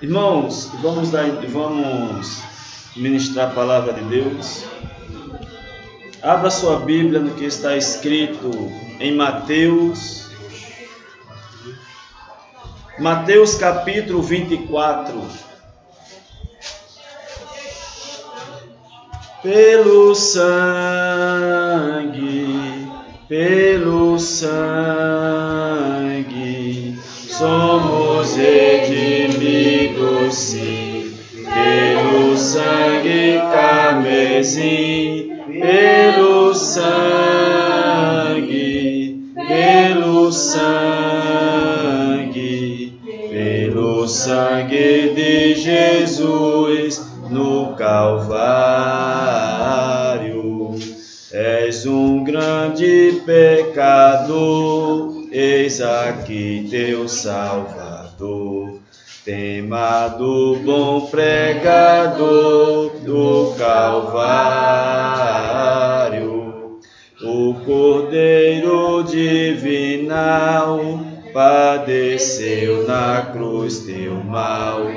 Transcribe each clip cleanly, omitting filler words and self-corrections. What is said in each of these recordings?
Irmãos, vamos ministrar a palavra de Deus. Abra sua Bíblia no que está escrito em Mateus capítulo 24. Pelo sangue, somos redimidos, sim. Pelo sangue carmesim, pelo sangue de Jesus no Calvário. És um grande pecador, eis aqui teu Salvador. Tema do bom pregador do Calvário, o Cordeiro divinal padeceu na cruz teu mal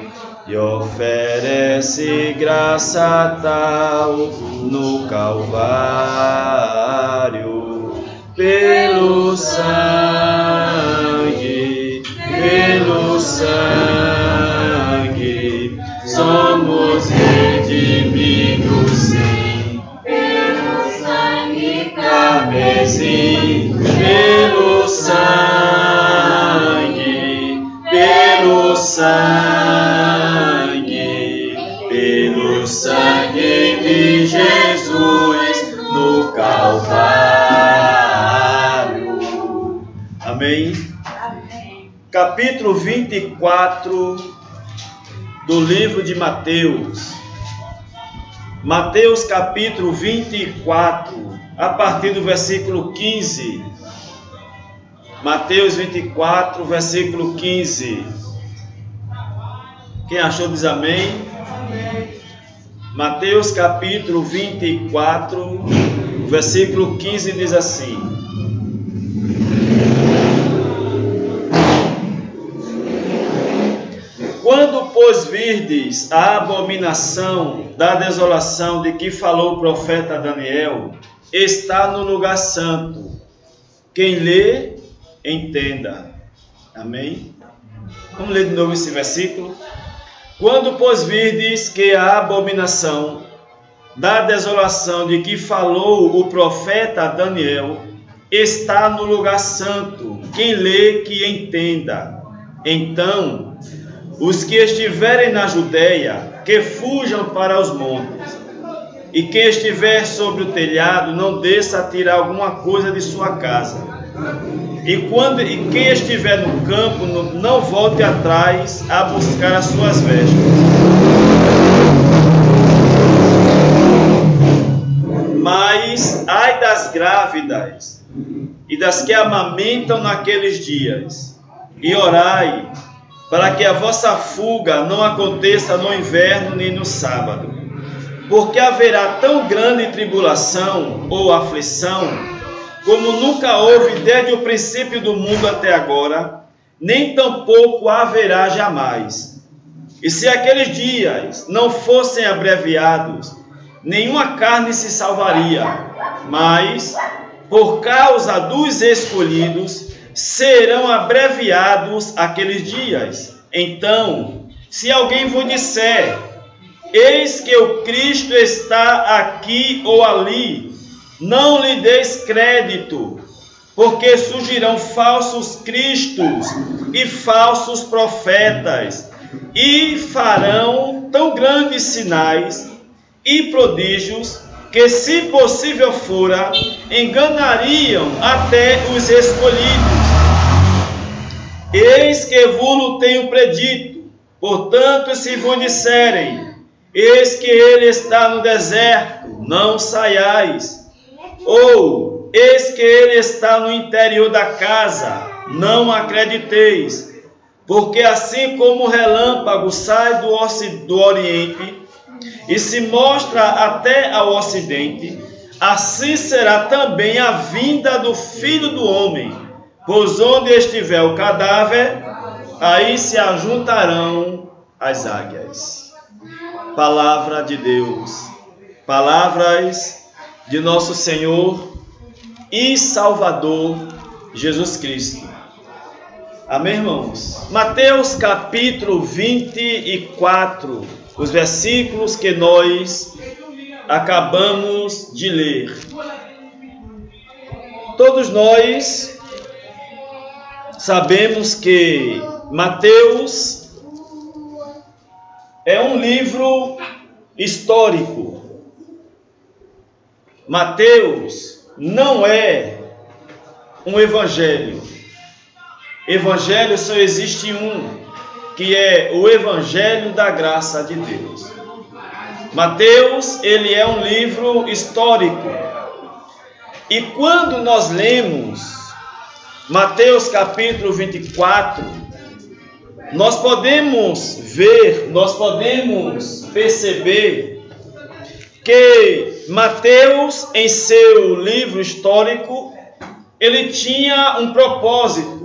e oferece graça tal no Calvário. Pelo sangue, somos redimidos, sim. Pelo sangue carmesim, pelo sangue de Jesus no Calvário. Amém? Amém. Capítulo 24 do livro de Mateus. Mateus capítulo 24, a partir do versículo 15. Mateus 24, versículo 15. Quem achou diz amém. Amém. Mateus capítulo 24, versículo 15 diz assim: Quando, pois, virdes a abominação da desolação de que falou o profeta Daniel, está no lugar santo. Quem lê, entenda. Amém? Vamos ler de novo esse versículo. Quando, pois, virdes que a abominação da desolação de que falou o profeta Daniel está no lugar santo, quem lê que entenda. Então, os que estiverem na Judeia, que fujam para os montes, e quem estiver sobre o telhado, não desça a tirar alguma coisa de sua casa. E quem estiver no campo, não volte atrás a buscar as suas vestes. Mas ai das grávidas e das que amamentam naqueles dias, e orai para que a vossa fuga não aconteça no inverno nem no sábado, porque haverá tão grande tribulação ou aflição como nunca houve desde o princípio do mundo até agora, nem tampouco haverá jamais. E se aqueles dias não fossem abreviados, nenhuma carne se salvaria, mas, por causa dos escolhidos, serão abreviados aqueles dias. Então, se alguém vos disser, eis que o Cristo está aqui ou ali, não lhe deis crédito, porque surgirão falsos cristos e falsos profetas, e farão tão grandes sinais e prodígios, que, se possível fora, enganariam até os escolhidos. Eis que vos tenho predito, portanto, se vos disserem, eis que ele está no deserto, não saiais. Ou, eis que ele está no interior da casa, não acrediteis, porque assim como o relâmpago sai do oriente e se mostra até ao ocidente, assim será também a vinda do Filho do Homem. Pois onde estiver o cadáver, aí se ajuntarão as águias. Palavra de Deus, palavras de nosso Senhor e Salvador Jesus Cristo. Amém, irmãos? Mateus capítulo 24, os versículos que nós acabamos de ler. Todos nós sabemos que Mateus é um livro histórico. Mateus não é um evangelho. Evangelho só existe um, que é o Evangelho da Graça de Deus. Mateus, ele é um livro histórico. E quando nós lemos Mateus capítulo 24, nós podemos ver, nós podemos perceber que Mateus, em seu livro histórico, ele tinha um propósito.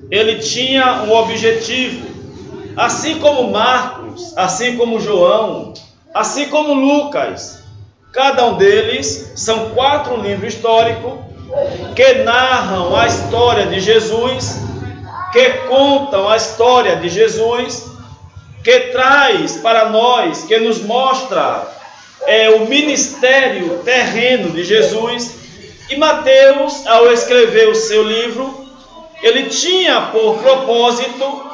Ele tinha um objetivo, assim como Marcos, assim como João, assim como Lucas. Cada um deles são 4 livros históricos que narram a história de Jesus, que contam a história de Jesus, que traz para nós, que nos mostra o ministério terreno de Jesus. E Mateus, ao escrever o seu livro, ele tinha por propósito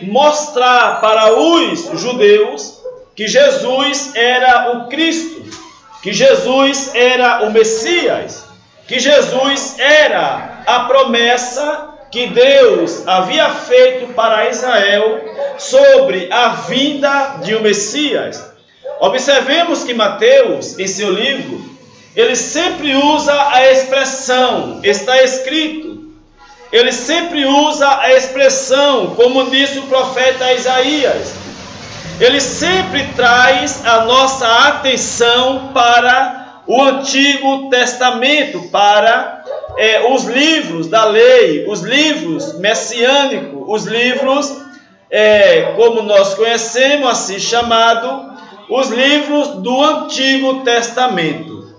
mostrar para os judeus que Jesus era o Cristo, que Jesus era o Messias, que Jesus era a promessa que Deus havia feito para Israel sobre a vinda de um Messias. Observemos que Mateus, em seu livro, ele sempre usa a expressão, está escrito. Ele sempre usa a expressão, como disse o profeta Isaías. Ele sempre traz a nossa atenção para o Antigo Testamento, para os livros da lei, os livros messiânicos, os livros, como nós conhecemos, assim chamado, os livros do Antigo Testamento.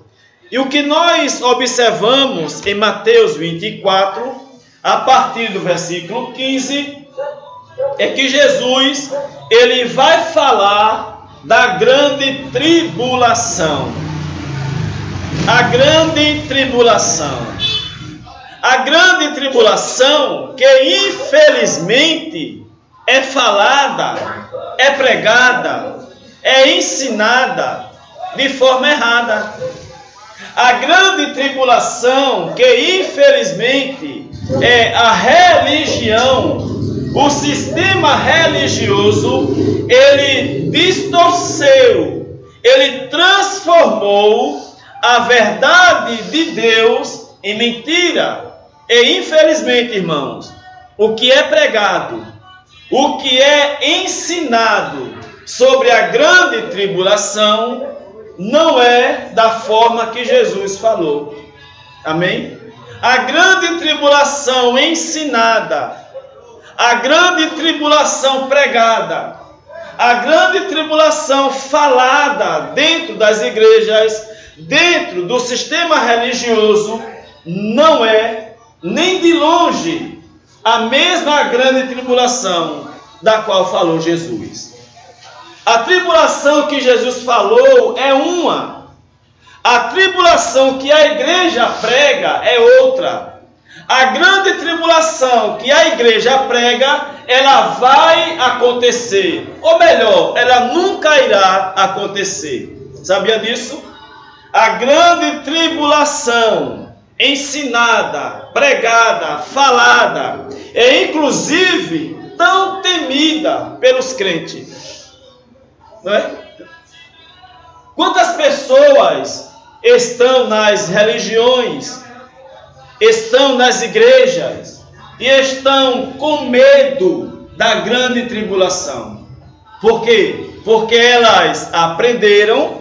E o que nós observamos em Mateus 24, a partir do versículo 15, é que Jesus, ele vai falar da grande tribulação. A grande tribulação. A grande tribulação que infelizmente é falada, é pregada, é ensinada de forma errada. A grande tribulação que infelizmente é a religião, o sistema religioso, ele distorceu, ele transformou a verdade de Deus em mentira. E infelizmente, irmãos, o que é pregado, o que é ensinado sobre a grande tribulação, não é da forma que Jesus falou. Amém? A grande tribulação ensinada, a grande tribulação pregada, a grande tribulação falada dentro das igrejas, dentro do sistema religioso, não é nem de longe a mesma grande tribulação da qual falou Jesus. A tribulação que Jesus falou é uma. A tribulação que a igreja prega é outra. A grande tribulação que a igreja prega, ela vai acontecer. Ou melhor, ela nunca irá acontecer. Sabia disso? A grande tribulação ensinada, pregada, falada, é inclusive tão temida pelos crentes. Não é? Quantas pessoas estão nas religiões, estão nas igrejas e estão com medo da grande tribulação? Por quê? Porque elas aprenderam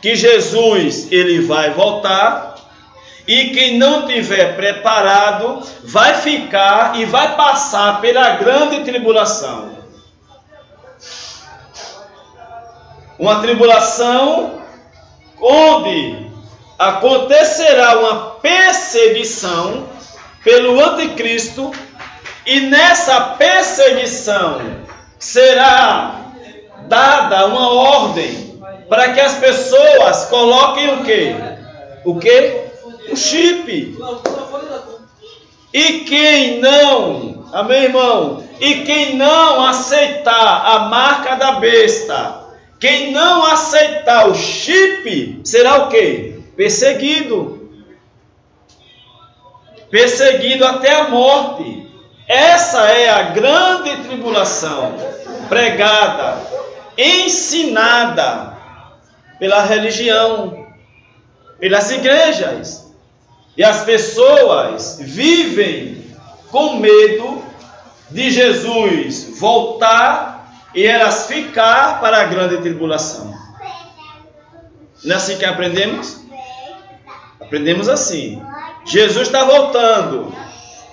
que Jesus, ele vai voltar, e quem não tiver preparado vai ficar e vai passar pela grande tribulação. Uma tribulação onde acontecerá uma perseguição pelo anticristo, e nessa perseguição será dada uma ordem para que as pessoas coloquem o quê? O quê? O chip. E quem não, amém, irmão? E quem não aceitar a marca da besta, quem não aceitar o chip, será o quê? Perseguido. Perseguido até a morte. Essa é a grande tribulação pregada, ensinada pela religião, pelas igrejas. E as pessoas vivem com medo de Jesus voltar e elas ficar para a grande tribulação. Não é assim que aprendemos? Aprendemos assim. Jesus está voltando.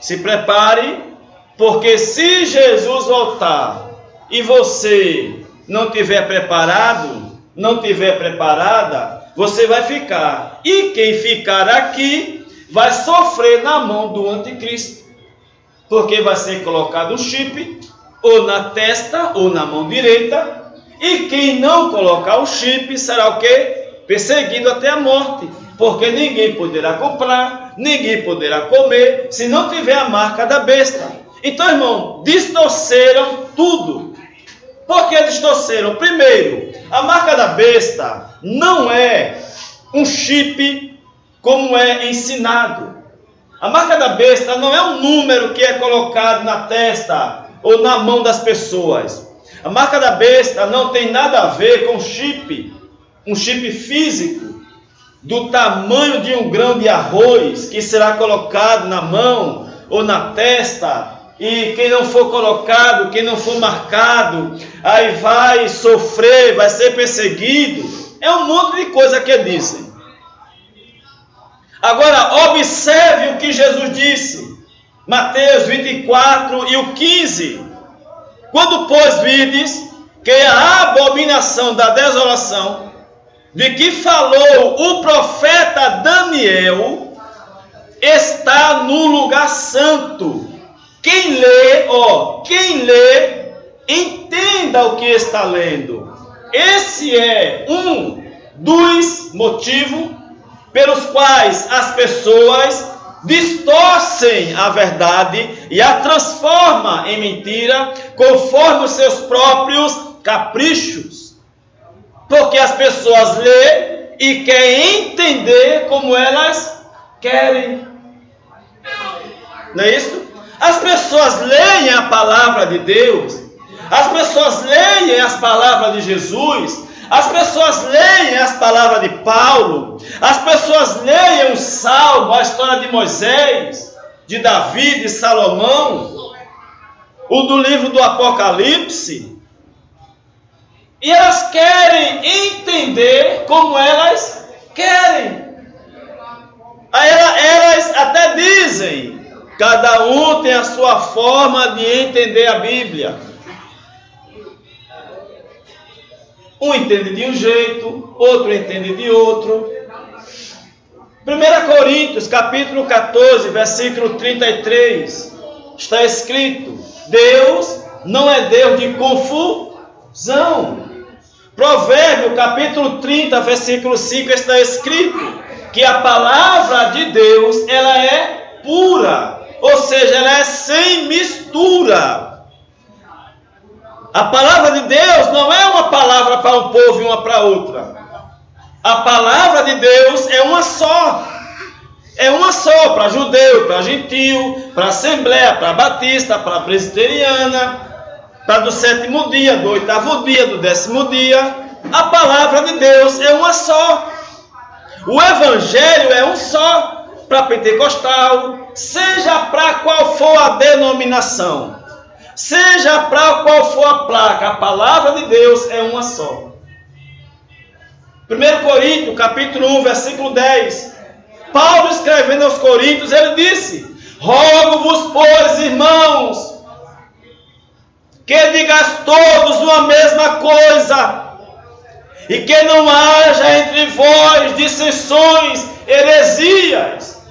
Se prepare, porque se Jesus voltar e você não tiver preparado, não tiver preparada, você vai ficar. E quem ficar aqui vai sofrer na mão do anticristo. Porque vai ser colocado um chip, ou na testa, ou na mão direita. E quem não colocar o chip será o quê? Perseguido até a morte. Porque ninguém poderá comprar, ninguém poderá comer, se não tiver a marca da besta. Então, irmão, distorceram tudo. Por que distorceram? Primeiro, a marca da besta não é um chip como é ensinado. A marca da besta não é um número que é colocado na testa ou na mão das pessoas. A marca da besta não tem nada a ver com chip, um chip físico do tamanho de um grão de arroz que será colocado na mão ou na testa. E quem não for colocado, quem não for marcado, aí vai sofrer, vai ser perseguido. É um monte de coisa que dizem. Agora, observe o que Jesus disse. Mateus 24 e o 15. Quando, pois, vides que a abominação da desolação, de que falou o profeta Daniel, está no lugar santo. Quem lê, entenda o que está lendo. Esse é um dos motivos pelos quais as pessoas distorcem a verdade e a transformam em mentira, conforme os seus próprios caprichos. Porque as pessoas lêem e querem entender como elas querem. Não é isso? As pessoas leem a palavra de Deus, as pessoas leem as palavras de Jesus, as pessoas leem as palavras de Paulo, as pessoas leem o Salmo, a história de Moisés, de Davi, de Salomão, o do livro do Apocalipse, e elas querem entender como elas querem. Aí elas até dizem, cada um tem a sua forma de entender a Bíblia. Um entende de um jeito, outro entende de outro. 1 Coríntios, capítulo 14, versículo 33, está escrito: Deus não é Deus de confusão. Provérbio, capítulo 30, versículo 5, está escrito que a palavra de Deus, ela é pura. Ou seja, ela é sem mistura. A palavra de Deus não é uma palavra para um povo e uma para outra. A palavra de Deus é uma só. É uma só para judeu, para gentil, para assembleia, para batista, para presbiteriana, para do 7º dia, do 8º dia, do 10º dia. A palavra de Deus é uma só. O evangelho é um só. Para pentecostal, seja para qual for a denominação, seja para qual for a placa, a palavra de Deus é uma só. 1 Coríntios, capítulo 1, versículo 10. Paulo, escrevendo aos Coríntios, ele disse: rogo-vos, pois, irmãos, que digais todos uma mesma coisa, E que não haja entre vós dissensões, heresias,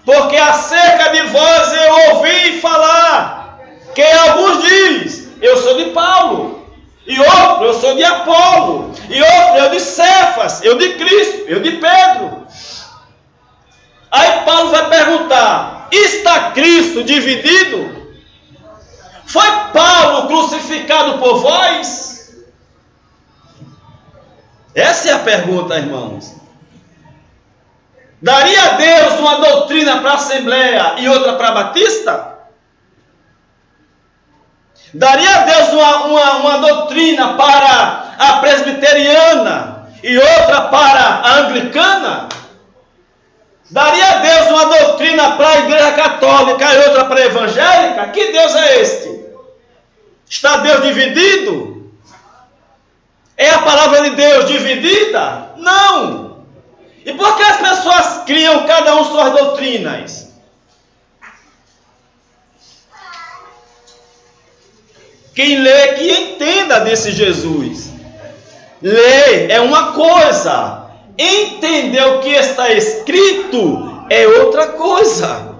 porque acerca de vós eu ouvi falar, que alguns dizem, eu sou de Paulo, e outro, eu sou de Apolo, e outro, eu de Cefas, eu de Cristo, eu de Pedro. Aí Paulo vai perguntar, está Cristo dividido? Foi Paulo crucificado por vós? Essa é a pergunta, irmãos. Daria a Deus uma doutrina para a Assembleia e outra para a Batista? Daria a Deus uma doutrina para a presbiteriana e outra para a anglicana? Daria a Deus uma doutrina para a igreja católica e outra para a evangélica? Que Deus é este? Está Deus dividido? É a palavra de Deus dividida? Não! E por que as pessoas criam cada um suas doutrinas? Quem lê, que entenda desse Jesus. Ler é uma coisa, entender o que está escrito é outra coisa.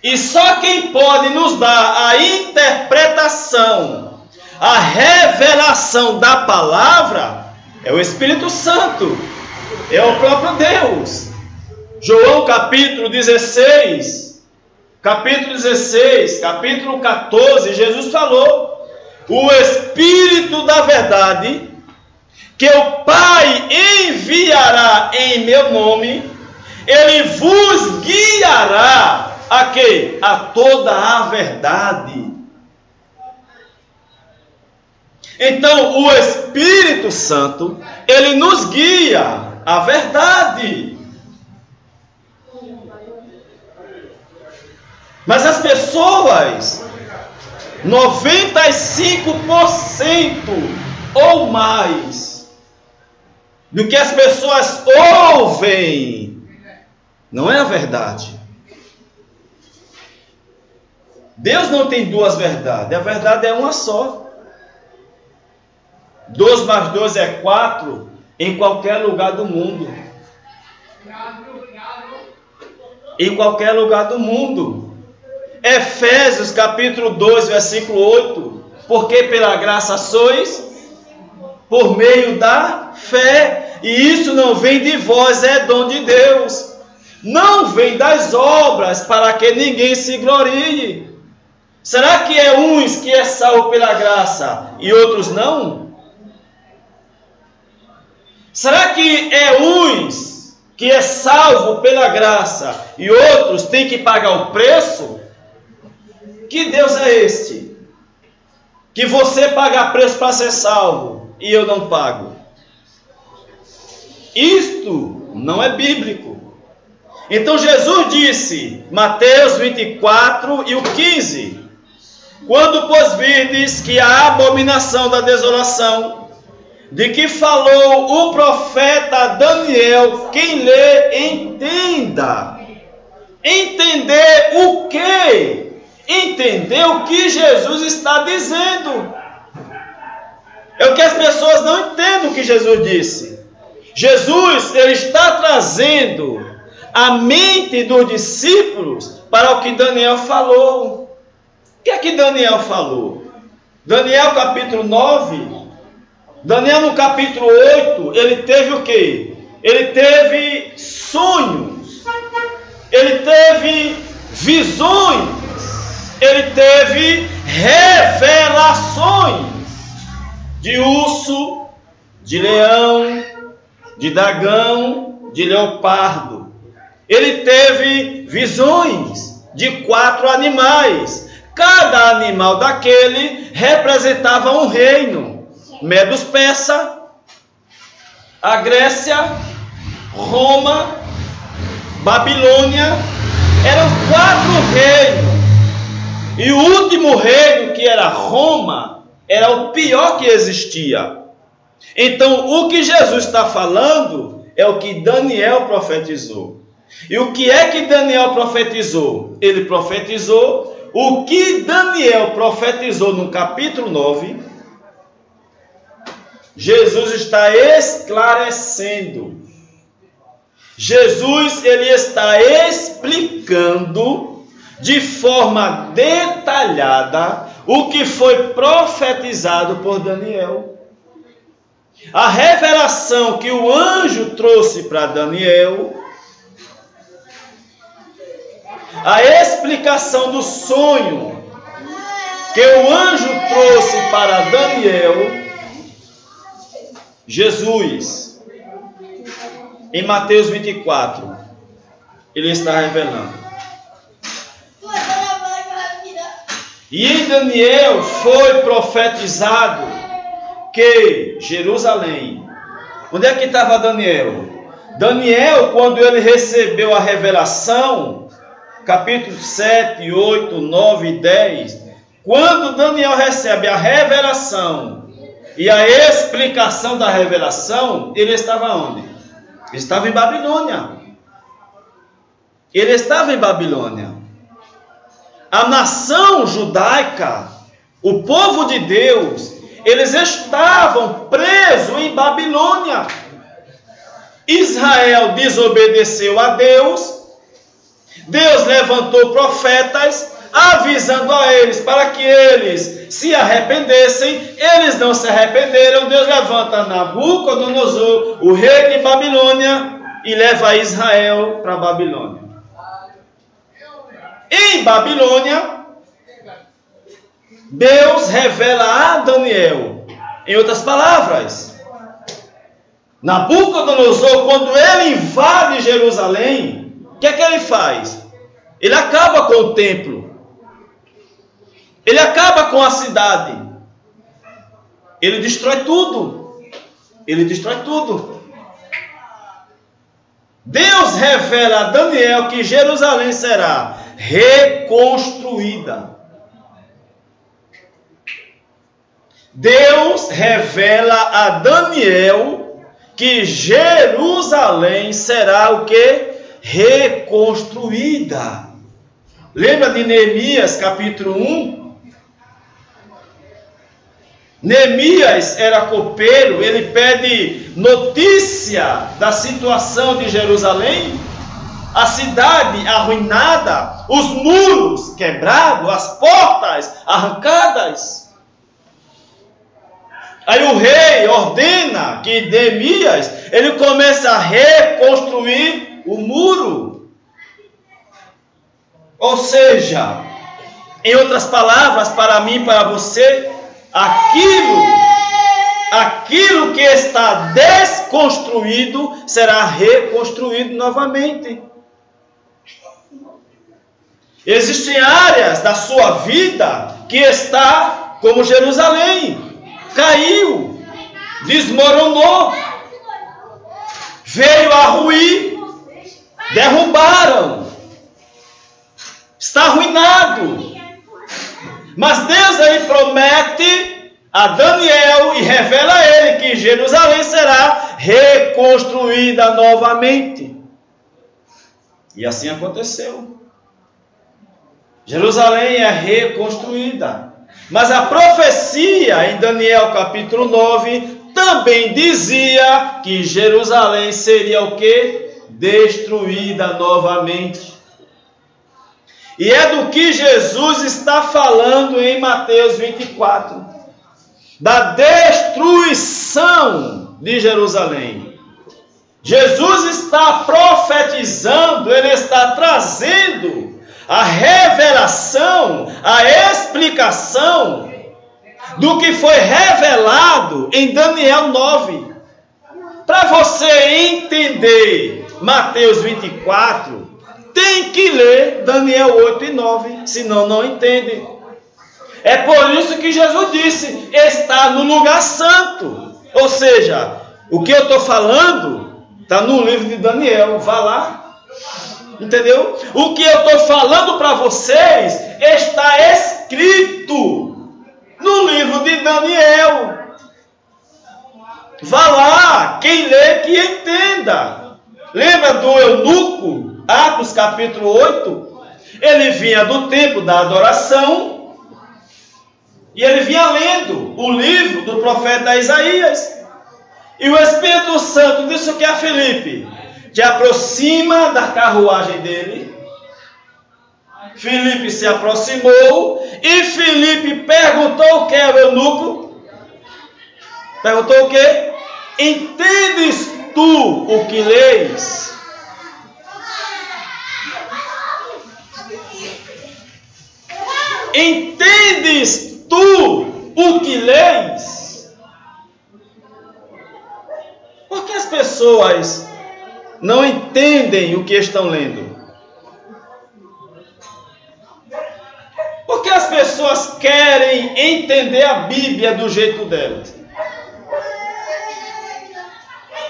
E só quem pode nos dar a interpretação, a revelação da palavra, é o Espírito Santo, é o próprio Deus. João capítulo 16, capítulo 14, Jesus falou, o Espírito da verdade, que o Pai enviará em meu nome, ele vos guiará a quê? A toda a verdade. Então, o Espírito Santo, ele nos guia à verdade. Mas as pessoas, 95% ou mais do que as pessoas ouvem, não é a verdade. Deus não tem duas verdades, a verdade é uma só. 2 mais 2 é 4 em qualquer lugar do mundo. Em qualquer lugar do mundo. Efésios capítulo 2, versículo 8. Porque pela graça sois, por meio da fé. E isso não vem de vós, é dom de Deus. Não vem das obras, para que ninguém se glorie. Será que é uns que é salvo pela graça e outros não? Será que é uns que é salvo pela graça e outros têm que pagar o preço? Que Deus é este? Que você paga preço para ser salvo e eu não pago. Isto não é bíblico. Então Jesus disse, Mateus 24 e o 15, quando pois virdes que a abominação da desolação, de que falou o profeta Daniel, quem lê, entenda. Entender o quê? Entender o que Jesus está dizendo. É o que as pessoas não entendem o que Jesus disse. Jesus, ele está trazendo a mente dos discípulos para o que Daniel falou. O que é que Daniel falou? Daniel capítulo 9... Daniel no capítulo 8, ele teve o quê? Ele teve sonhos, ele teve visões, ele teve revelações de urso, de leão, de dragão, de leopardo. Ele teve visões de 4 animais. Cada animal daquele representava um reino. Medos Persa, a Grécia, Roma, Babilônia, eram 4 reinos. E o último reino, que era Roma, era o pior que existia. Então, o que Jesus está falando é o que Daniel profetizou. E o que é que Daniel profetizou? Ele profetizou o que Daniel profetizou no capítulo 9. Jesus está esclarecendo. Jesus, ele está explicando de forma detalhada o que foi profetizado por Daniel. A revelação que o anjo trouxe para Daniel, a explicação do sonho que o anjo trouxe para Daniel, Jesus, em Mateus 24, ele está revelando. E em Daniel foi profetizado que Jerusalém... Onde é que estava Daniel? Daniel, quando ele recebeu a revelação, capítulo 7, 8, 9 e 10, quando Daniel recebe a revelação e a explicação da revelação, ele estava onde? Ele estava em Babilônia. Ele estava em Babilônia. A nação judaica, o povo de Deus, eles estavam presos em Babilônia. Israel desobedeceu a Deus. Deus levantou profetas, avisando a eles para que eles se arrependessem. Eles não se arrependeram. Deus levanta Nabucodonosor, o rei de Babilônia, e leva Israel para Babilônia. Em Babilônia, Deus revela a Daniel. Em outras palavras, Nabucodonosor, quando ele invade Jerusalém, o que é que ele faz? Ele acaba com o templo. Ele acaba com a cidade. Ele destrói tudo. Ele destrói tudo. Deus revela a Daniel que Jerusalém será reconstruída. Deus revela a Daniel que Jerusalém será o quê? Reconstruída. Lembra de Neemias capítulo 1? Neemias era copeiro, ele pede notícia da situação de Jerusalém, a cidade arruinada, os muros quebrados, as portas arrancadas. Aí o rei ordena que Neemias, ele comece a reconstruir o muro. Ou seja, em outras palavras, para mim e para você, aquilo que está desconstruído será reconstruído novamente. Existem áreas da sua vida que está como Jerusalém. Caiu, desmoronou, veio a ruir, derrubaram, está arruinado. Mas Deus aí promete a Daniel e revela a ele que Jerusalém será reconstruída novamente. E assim aconteceu. Jerusalém é reconstruída. Mas a profecia em Daniel capítulo 9 também dizia que Jerusalém seria o quê? Destruída novamente. E é do que Jesus está falando em Mateus 24. Da destruição de Jerusalém. Jesus está profetizando, ele está trazendo a revelação, a explicação do que foi revelado em Daniel 9. Para você entender Mateus 24, tem que ler Daniel 8 e 9, senão não entende. É por isso que Jesus disse, está no lugar santo. Ou seja, o que eu estou falando está no livro de Daniel, vá lá. Entendeu? O que eu estou falando para vocês está escrito no livro de Daniel. Vá lá, quem lê que entenda. Lembra do eunuco, Atos capítulo 8? Ele vinha do templo da adoração e ele vinha lendo o livro do profeta Isaías. E o Espírito Santo disse o que a Filipe? Que aproxima da carruagem dele. Filipe se aproximou e Filipe perguntou o que ao eunuco? Perguntou o que? Entendes tu o que leis? Entendes tu o que leis? Por que as pessoas não entendem o que estão lendo? Por que as pessoas querem entender a Bíblia do jeito delas?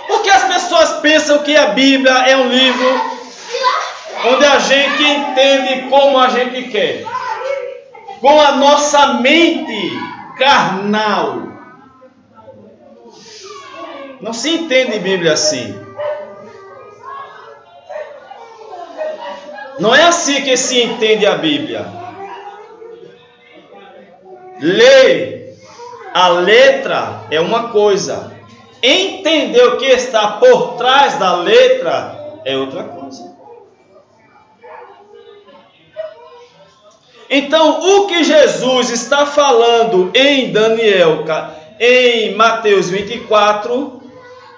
Por que as pessoas pensam que a Bíblia é um livro onde a gente entende como a gente quer? Com a nossa mente carnal. Não se entende Bíblia assim. Não é assim que se entende a Bíblia. Ler a letra é uma coisa. Entender o que está por trás da letra é outra coisa. Então, o que Jesus está falando em em Mateus 24,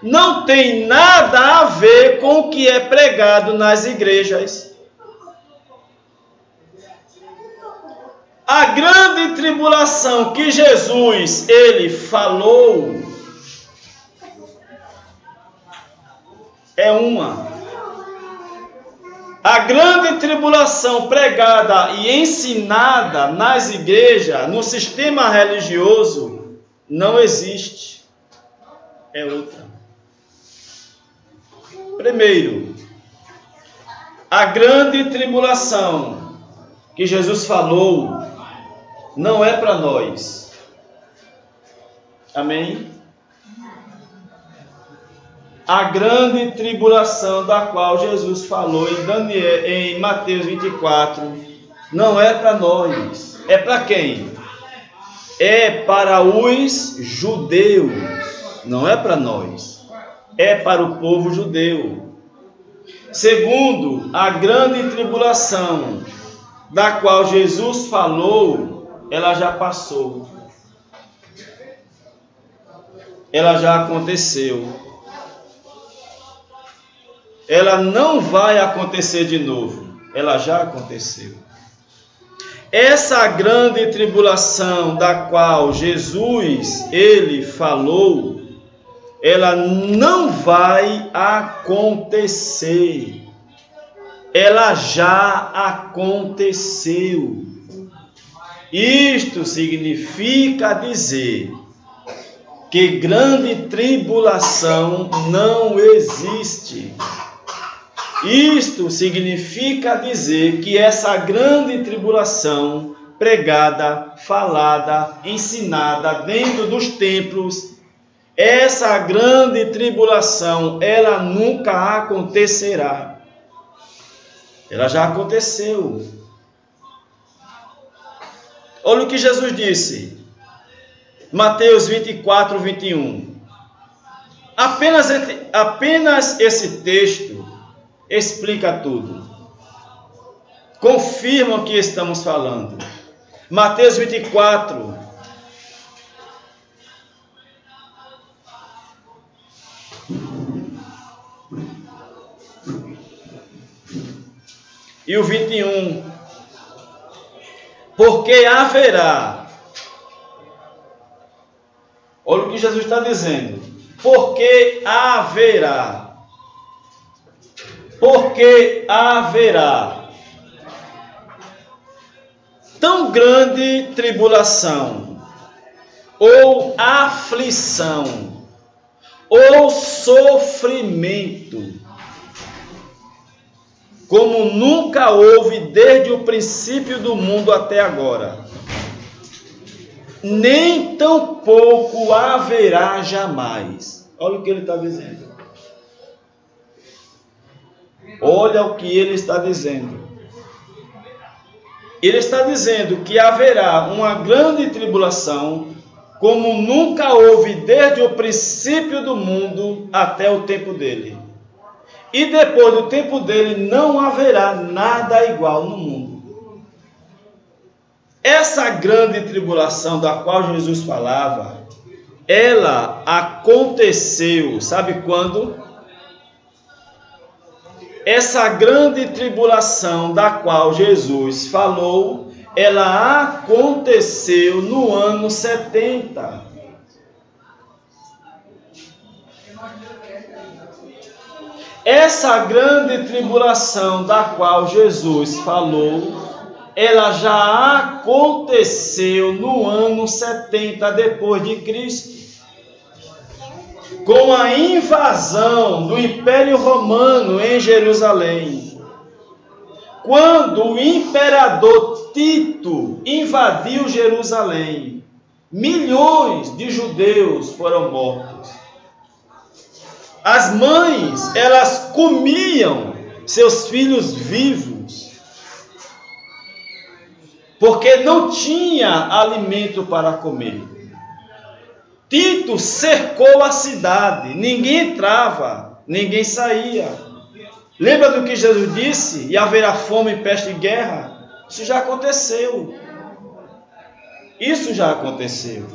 não tem nada a ver com o que é pregado nas igrejas. A grande tribulação que Jesus, ele falou, é uma. A grande tribulação pregada e ensinada nas igrejas, no sistema religioso, não existe. É outra. Primeiro, a grande tribulação que Jesus falou não é para nós. Amém? A grande tribulação da qual Jesus falou em Mateus 24 não é para nós. É para quem? É para os judeus. Não é para nós. É para o povo judeu. Segundo, a grande tribulação da qual Jesus falou, ela já passou. Ela já aconteceu. Ela não vai acontecer de novo. Ela já aconteceu. Essa grande tribulação da qual Jesus, ele falou, ela não vai acontecer. Ela já aconteceu. Isto significa dizer que grande tribulação não existe. Isto significa dizer que essa grande tribulação pregada, falada, ensinada dentro dos templos, essa grande tribulação, ela nunca acontecerá. Ela já aconteceu. Olha o que Jesus disse. Mateus 24, 21. Apenas esse texto explica tudo. Confirma o que estamos falando. Mateus 24. E o 21. Porque haverá. Olha o que Jesus está dizendo. Porque haverá. Porque haverá tão grande tribulação, ou aflição, ou sofrimento, como nunca houve desde o princípio do mundo até agora, nem tampouco haverá jamais. Olha o que ele está dizendo. Olha o que ele está dizendo. Ele está dizendo que haverá uma grande tribulação, como nunca houve desde o princípio do mundo até o tempo dele. E depois do tempo dele não haverá nada igual no mundo. Essa grande tribulação da qual Jesus falava, ela aconteceu, sabe quando? Essa grande tribulação da qual Jesus falou, ela aconteceu no ano 70. Essa grande tribulação da qual Jesus falou, ela já aconteceu no ano 70 depois de Cristo. Com a invasão do Império Romano em Jerusalém. Quando o imperador Tito invadiu Jerusalém, milhões de judeus foram mortos. As mães, elas comiam seus filhos vivos, porque não tinha alimento para comer. Tito cercou a cidade, ninguém entrava, ninguém saía. Lembra do que Jesus disse? E haverá fome, peste e guerra? Isso já aconteceu. Isso já aconteceu.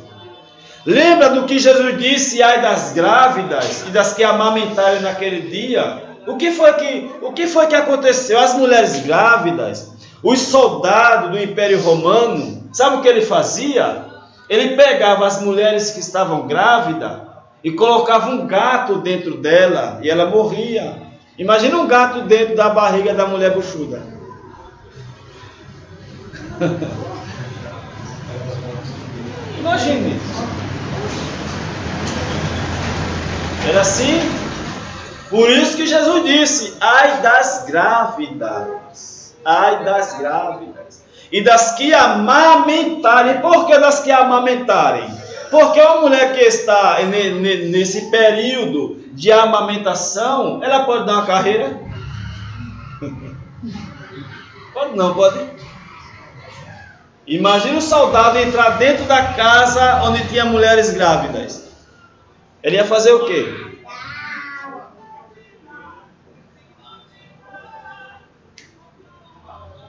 Lembra do que Jesus disse? Ai das grávidas e das que amamentarem naquele dia? O que foi que aconteceu? As mulheres grávidas, os soldados do Império Romano, sabe o que ele fazia? Ele pegava as mulheres que estavam grávidas e colocava um gato dentro dela e ela morria. Imagina um gato dentro da barriga da mulher buchuda. Imagine. Era assim. Por isso que Jesus disse: ai das grávidas. Ai das grávidas. E das que amamentarem. Por que das que amamentarem? Porque uma mulher que está nesse período de amamentação, ela pode dar uma carreira? Pode não, pode? Imagina o soldado entrar dentro da casa onde tinha mulheres grávidas. Ele ia fazer o quê?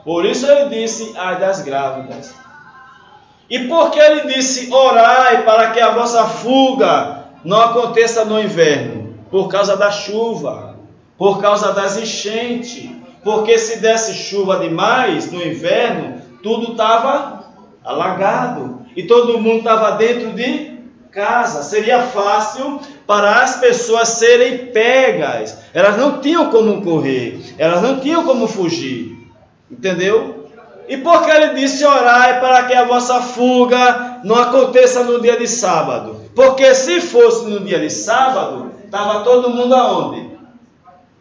Por isso ele disse, ai das grávidas. E por que ele disse, orai para que a vossa fuga não aconteça no inverno? Por causa da chuva, por causa das enchentes. Porque se desse chuva demais no inverno, tudo estava alagado. E todo mundo estava dentro de casa. Seria fácil para as pessoas serem pegas. Elas não tinham como correr, elas não tinham como fugir. Entendeu? E por que ele disse orai para que a vossa fuga não aconteça no dia de sábado? Porque se fosse no dia de sábado, estava todo mundo aonde?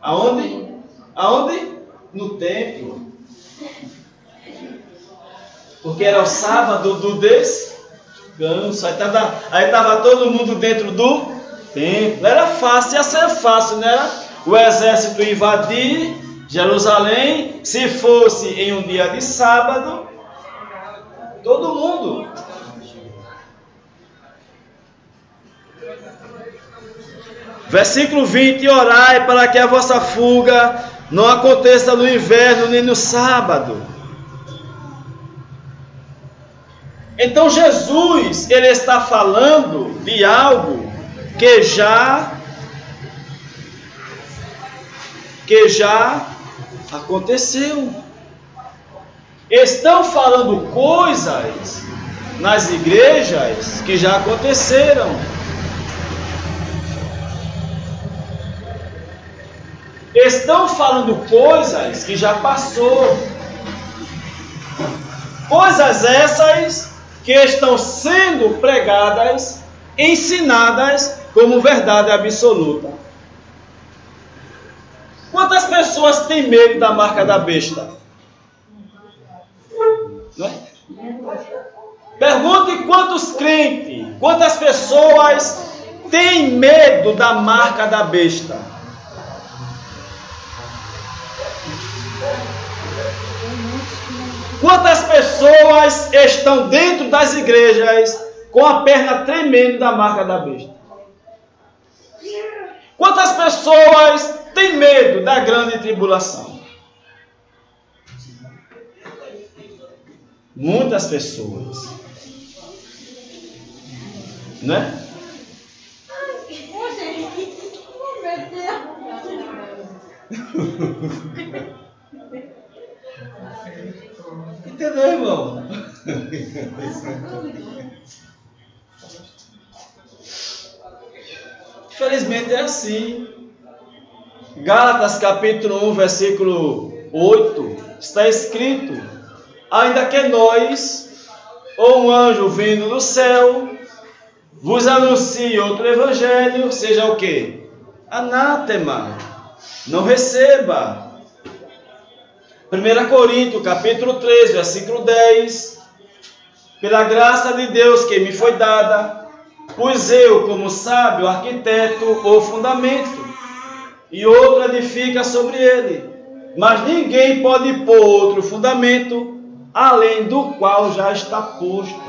Aonde? Aonde? No templo. Porque era o sábado do descanso. Aí estava todo mundo dentro do templo. Era fácil, ia ser fácil, não era? O exército invadir Jerusalém, se fosse em um dia de sábado, todo mundo. Versículo 20: orai para que a vossa fuga não aconteça no inverno nem no sábado. Então Jesus, ele está falando de algo que já aconteceu. Estão falando coisas nas igrejas que já aconteceram. Estão falando coisas que já passou. Coisas essas que estão sendo pregadas, ensinadas como verdade absoluta. Quantas pessoas têm medo da marca da besta? Não é? Pergunte quantos crentes, quantas pessoas têm medo da marca da besta? Quantas pessoas estão dentro das igrejas com a perna tremendo da marca da besta. Quantas pessoas têm medo da grande tribulação? Muitas pessoas. Né? Entendeu, irmão? Infelizmente é assim. Gálatas capítulo 1, versículo 8, está escrito: ainda que nós, ou um anjo vindo do céu, vos anuncie outro evangelho, seja o quê? Anátema. Não receba. 1 Coríntios capítulo 3, versículo 10. Pela graça de Deus que me foi dada, pus eu, como sábio arquiteto, o fundamento, e outro edifica sobre ele. Mas ninguém pode pôr outro fundamento, além do qual já está posto.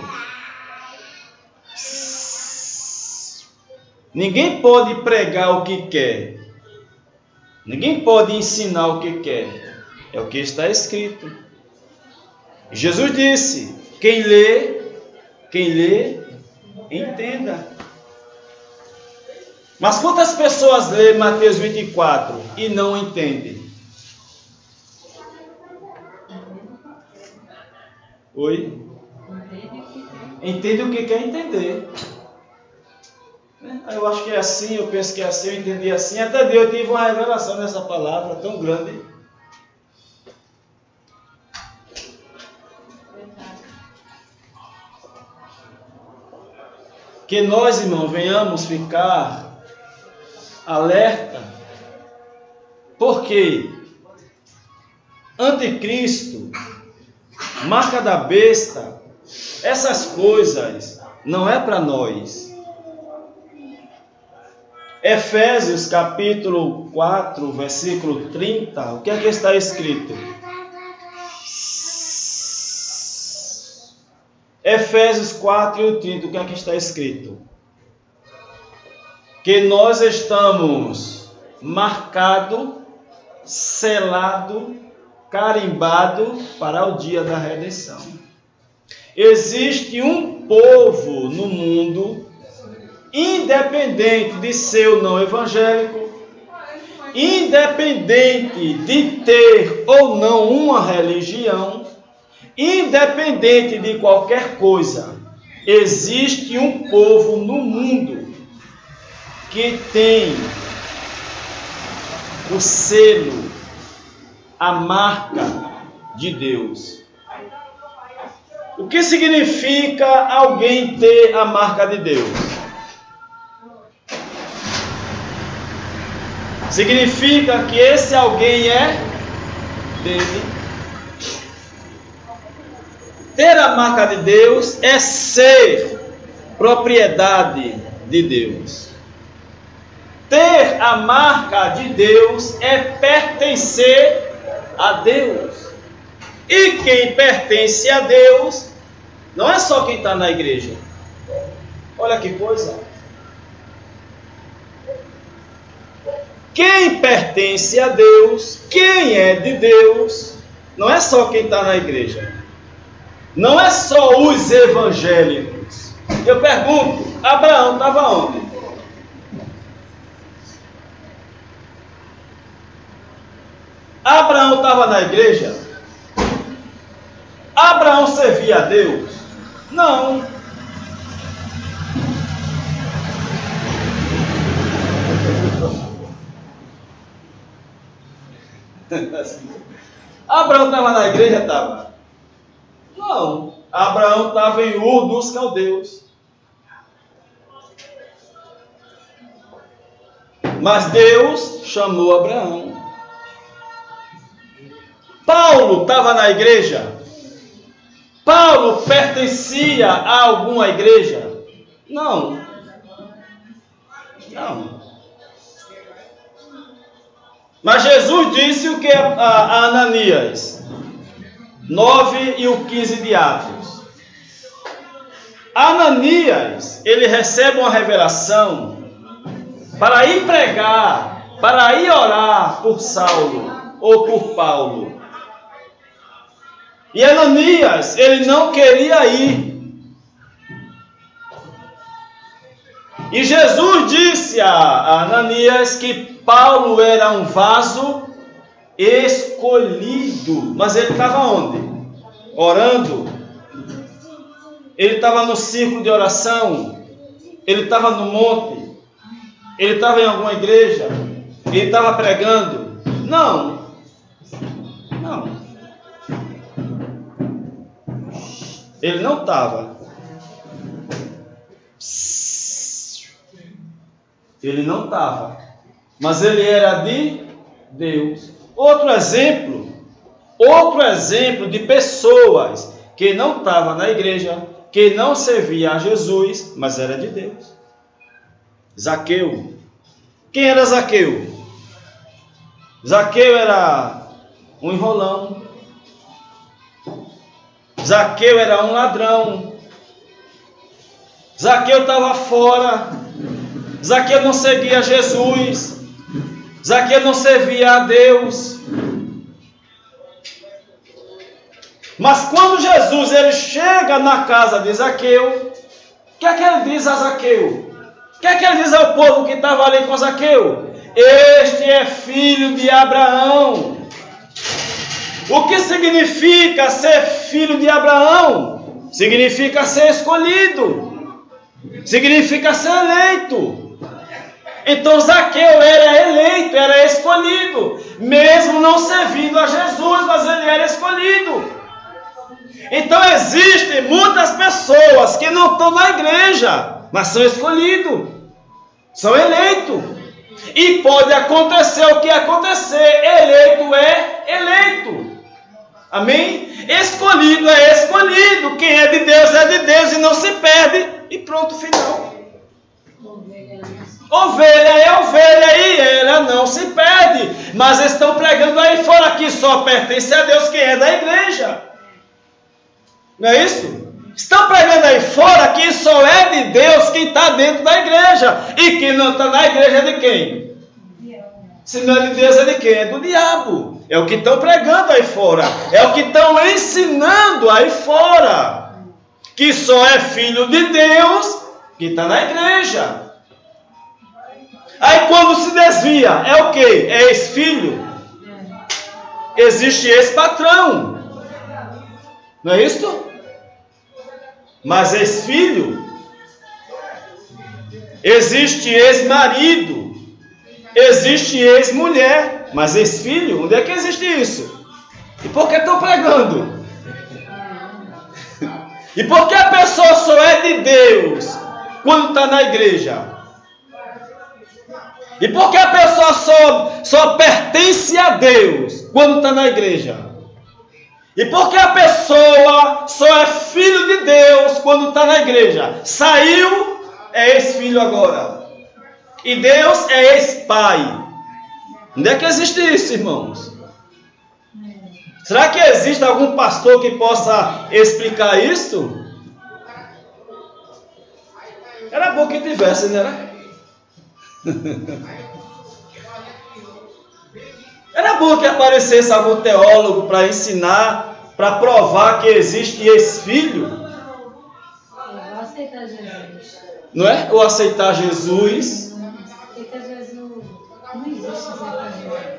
Ninguém pode pregar o que quer. Ninguém pode ensinar o que quer. É o que está escrito. Jesus disse: quem lê, entenda. Mas quantas pessoas lêem Mateus 24 e não entendem? Oi? Entende o que quer entender. Eu acho que é assim, eu penso que é assim, eu entendi assim. Até Deus tive uma revelação nessa palavra tão grande. Que nós, irmãos, venhamos ficar alerta, porque anticristo, marca da besta, essas coisas não é para nós. Efésios capítulo 4, versículo 30, o que é que está escrito? Efésios 4 e 30, o que é que está escrito? Que nós estamos marcado, selado, carimbado para o dia da redenção. Existe um povo no mundo, independente de ser ou não evangélico, independente de ter ou não uma religião, independente de qualquer coisa, existe um povo no mundo que tem o selo, a marca de Deus. O que significa alguém ter a marca de Deus? Significa que esse alguém é dele. Ter a marca de Deus é ser propriedade de Deus. Ter a marca de Deus é pertencer a Deus. E quem pertence a Deus não é só quem está na igreja. Olha que coisa. Quem pertence a Deus, quem é de Deus, não é só quem está na igreja. Não é só os evangélicos. Eu pergunto, Abraão estava onde? Abraão estava na igreja? Abraão servia a Deus? Não. Abraão estava na igreja? Estava. Não, Abraão estava em Ur dos Caldeus. Mas Deus chamou Abraão. Paulo estava na igreja? Paulo pertencia a alguma igreja? Não. Não. Mas Jesus disse o que a Ananias? 9 e o 15 de Atos. Ananias, ele recebe uma revelação para ir pregar, para ir orar por Saulo ou por Paulo. E Ananias, ele não queria ir. E Jesus disse a Ananias que Paulo era um vaso escolhido. Mas ele estava onde? Orando. Ele estava no círculo de oração. Ele estava no monte. Ele estava em alguma igreja. Ele estava pregando. Não. Não. Ele não estava. Ele não estava. Mas ele era de Deus. Outro exemplo de pessoas que não estavam na igreja, que não servia a Jesus, mas era de Deus. Zaqueu. Quem era Zaqueu? Zaqueu era um enrolão. Zaqueu era um ladrão. Zaqueu estava fora. Zaqueu não seguia Jesus. Zaqueu não servia a Deus. Mas quando Jesus ele chega na casa de Zaqueu, o que é que ele diz a Zaqueu? O que é que ele diz ao povo que estava ali com Zaqueu? Este é filho de Abraão. O que significa ser filho de Abraão? Significa ser escolhido. Significa ser eleito. Então Zaqueu era eleito, era escolhido. Mesmo não servindo a Jesus, mas ele era escolhido. Então existem muitas pessoas que não estão na igreja, mas são escolhidos. São eleitos. E pode acontecer o que acontecer. Eleito é eleito. Amém? Escolhido é escolhido. Quem é de Deus e não se perde. E pronto, final. Ovelha é ovelha e ela não se perde. Mas estão pregando aí fora que só pertence a Deus quem é da igreja. Não é isso? Estão pregando aí fora que só é de Deus quem está dentro da igreja. E quem não está na igreja é de quem? Se não é de Deus, é de quem? É do diabo. É o que estão pregando aí fora. É o que estão ensinando aí fora. Que só é filho de Deus que está na igreja. Aí quando se desvia, é o quê? É ex-filho. Existe ex-patrão. Não é isso? Mas ex-filho. Existe ex-marido. Existe ex-mulher. Mas ex-filho? Onde é que existe isso? E por que estão pregando? E por que a pessoa só é de Deus quando está na igreja? E por que a pessoa só pertence a Deus quando está na igreja? E por que a pessoa só é filho de Deus quando está na igreja? Saiu, é ex-filho agora. E Deus é ex-pai. Onde é que existe isso, irmãos? Será que existe algum pastor que possa explicar isso? Era bom que tivesse, não era? Era bom que aparecesse algum teólogo para ensinar, para provar que existe ex-filho. Ou aceitar Jesus. Não é? Ou aceitar Jesus. Aceitar Jesus. Não existe aceitar Jesus.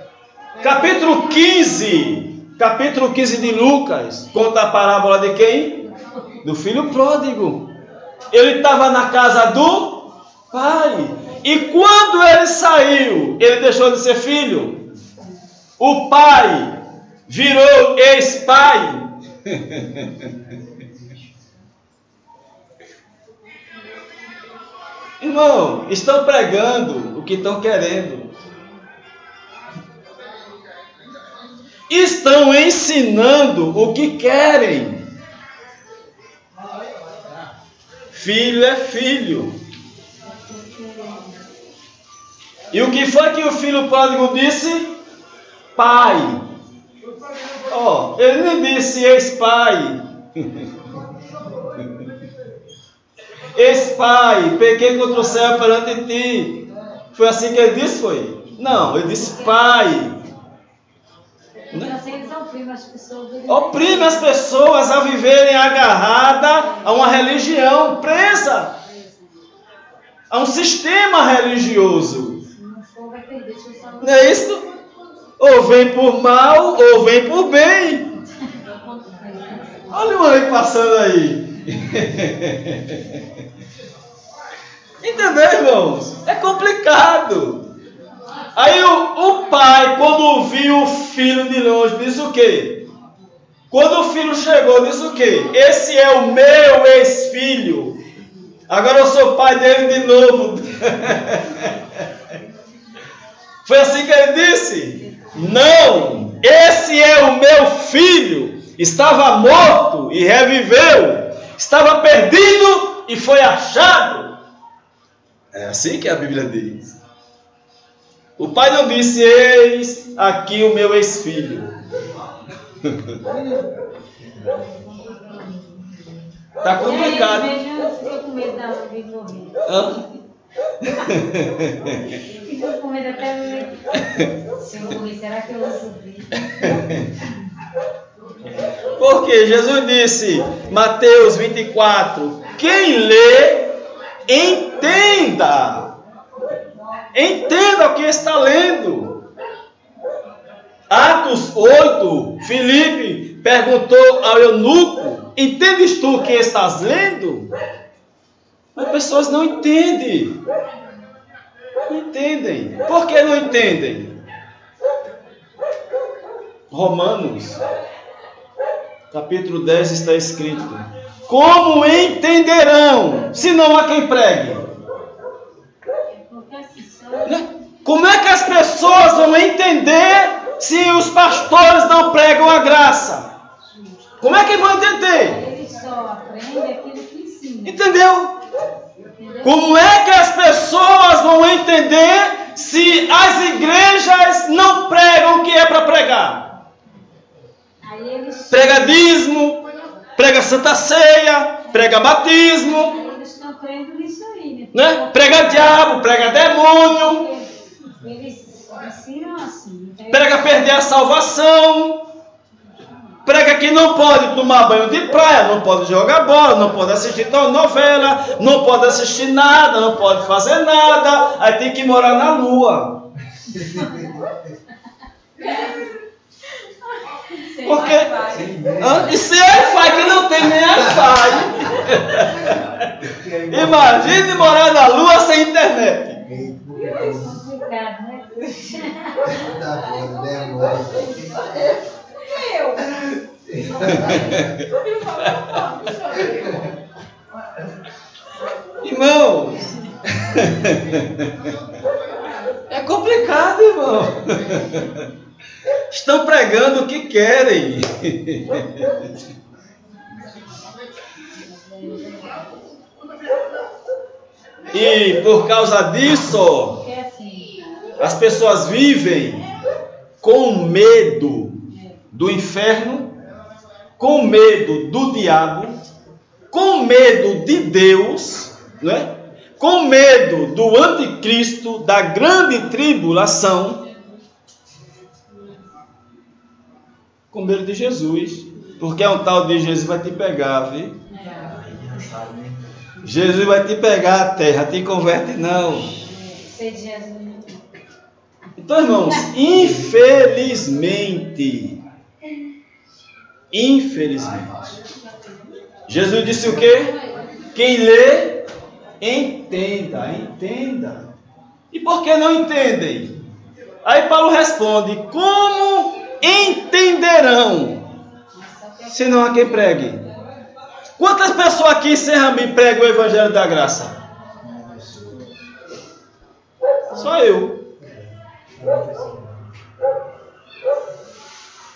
Capítulo 15 de Lucas, conta a parábola de quem? Do filho pródigo. Ele estava na casa do pai. E quando ele saiu, ele deixou de ser filho. O pai virou ex-pai. Irmão, estão pregando o que estão querendo. Estão ensinando o que querem. Filho é filho. E o que foi que o filho pródigo disse? Pai. Ele não disse ex-pai. Eis, Pai, pequei contra o céu perante ti. Foi assim que ele disse, foi? Não, ele disse, Pai. Oprime as pessoas a viverem agarradas a uma religião, presa a um sistema religioso. Não é isso? Ou vem por mal, ou vem por bem. Olha o aí passando aí. Entendeu, irmãos? É complicado. Aí o pai, quando viu o filho de longe, disse o quê? Quando o filho chegou, disse o quê? Esse é o meu ex-filho. Agora eu sou pai dele de novo. Foi assim que ele disse? Não, esse é o meu filho. Estava morto e reviveu. Estava perdido e foi achado. É assim que a Bíblia diz. O pai não disse, eis aqui o meu ex-filho. Está complicado. Ficou com medo da vida de morrer. Ficou com medo até se eu morrer, será que eu vou subir? Porque Jesus disse, Mateus 24, quem lê, entenda. Entenda o que está lendo. Atos 8, Filipe perguntou ao eunuco, entendes tu o que estás lendo? As pessoas não entendem. Não entendem. Por que não entendem? Romanos, capítulo 10 está escrito, como entenderão, se não há quem pregue? Como é que as pessoas vão entender se os pastores não pregam a graça? Como é que vão entender? Eles só aprendem aquilo que ensina. Entendeu? Como é que as pessoas vão entender se as igrejas não pregam o que é para pregar? Prega dízimo, prega Santa Ceia, prega batismo. Eles estão crendo nisso aí, né? Prega diabo, prega demônio. Eles ensinam assim. Prega perder a salvação. Prega que não pode tomar banho de praia, não pode jogar bola, não pode assistir novela, não pode assistir nada, não pode fazer nada. Aí tem que morar na lua. Porque e se Wi-Fi que não tem nem Wi-Fi? Imagine morar na lua sem internet. É complicado, né? Irmãos, é complicado, irmão. Estão pregando o que querem. E por causa disso, as pessoas vivem com medo do inferno, com medo do diabo, com medo de Deus, né? Com medo do anticristo, da grande tribulação, com medo de Jesus, porque é um tal de Jesus vai te pegar, viu? Jesus vai te pegar a terra, te converte não. Então, irmãos, infelizmente, Jesus disse o quê? Quem lê, entenda. E por que não entendem? Aí Paulo responde, como entenderão se não há quem pregue? Quantas pessoas aqui em Serramim pregam o Evangelho da Graça? Só eu.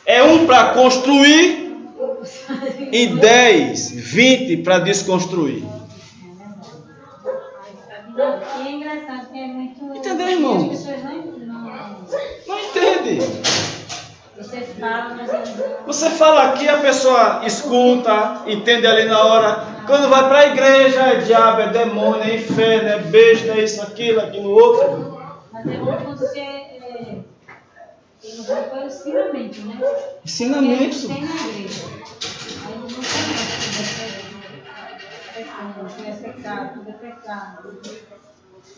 É um para construir e 10, 20 para desconstruir. E é engraçado que é muito... Entendeu, irmão? As pessoas não entendem. Você fala, mas... Você fala aqui, a pessoa escuta, entende ali na hora. Quando vai para a igreja, é diabo, é demônio, é inferno, é besta, é isso, aquilo, outro. Mas é bom quando você ele vai para o ensinamento, né? Ensinamento. Tem na igreja. Aí não conhece, tudo é pecado, tudo é pecado.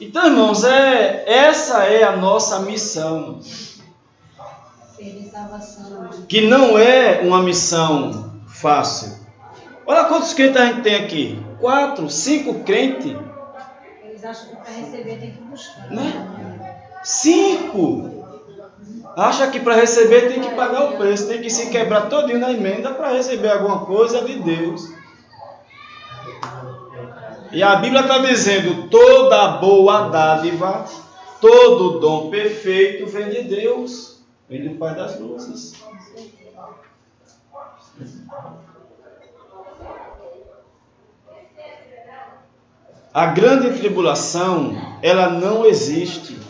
Então, irmãos, essa é a nossa missão. Ser de salvação. Que não é uma missão fácil. Olha quantos crentes a gente tem aqui. 4, 5 crentes. Eles acham que para receber tem que buscar. Né? 5. Acha que para receber tem que pagar o preço. Tem que se quebrar todinho na emenda para receber alguma coisa de Deus. E a Bíblia está dizendo, toda boa dádiva, todo dom perfeito vem de Deus. Vem do Pai das luzes. A grande tribulação, ela não existe.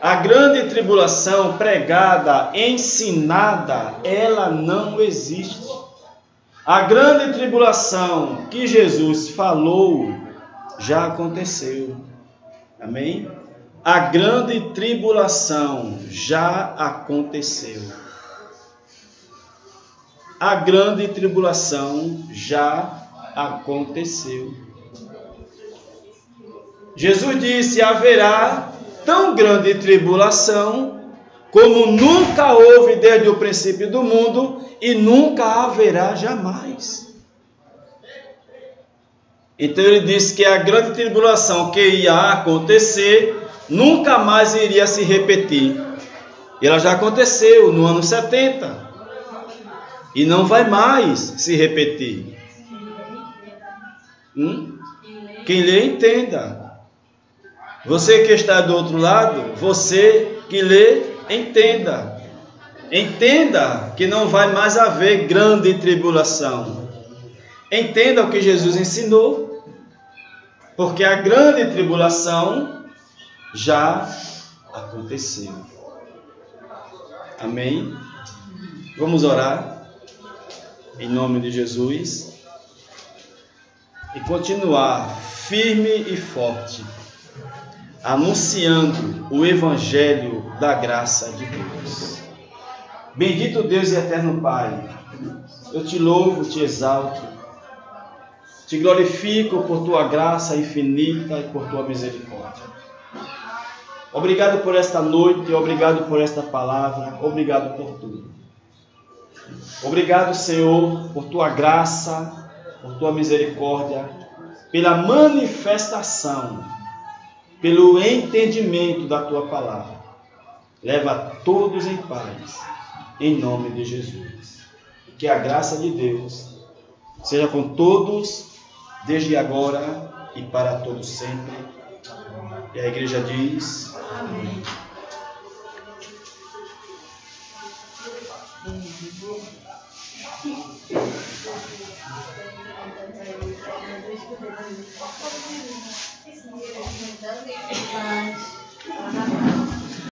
A grande tribulação pregada, ensinada, ela não existe. A grande tribulação que Jesus falou, já aconteceu. Amém? A grande tribulação já aconteceu. A grande tribulação já aconteceu. Jesus disse, haverá tão grande tribulação como nunca houve desde o princípio do mundo e nunca haverá jamais. Então ele disse que a grande tribulação que ia acontecer nunca mais iria se repetir. E ela já aconteceu no ano 70 e não vai mais se repetir. Quem lê, entenda. Você que está do outro lado, você que lê, entenda. Entenda que não vai mais haver grande tribulação. Entenda o que Jesus ensinou, porque a grande tribulação já aconteceu. Amém? Vamos orar em nome de Jesus e continuar firme e forte, anunciando o Evangelho da graça de Deus. Bendito Deus e eterno Pai, eu te louvo, te exalto, te glorifico por tua graça infinita e por tua misericórdia. Obrigado por esta noite, obrigado por esta palavra, obrigado por tudo. Obrigado, Senhor, por tua graça, por tua misericórdia, pela manifestação, pelo entendimento da tua palavra. Leva todos em paz, em nome de Jesus. Que a graça de Deus seja com todos, desde agora e para todos sempre. E a igreja diz: amém.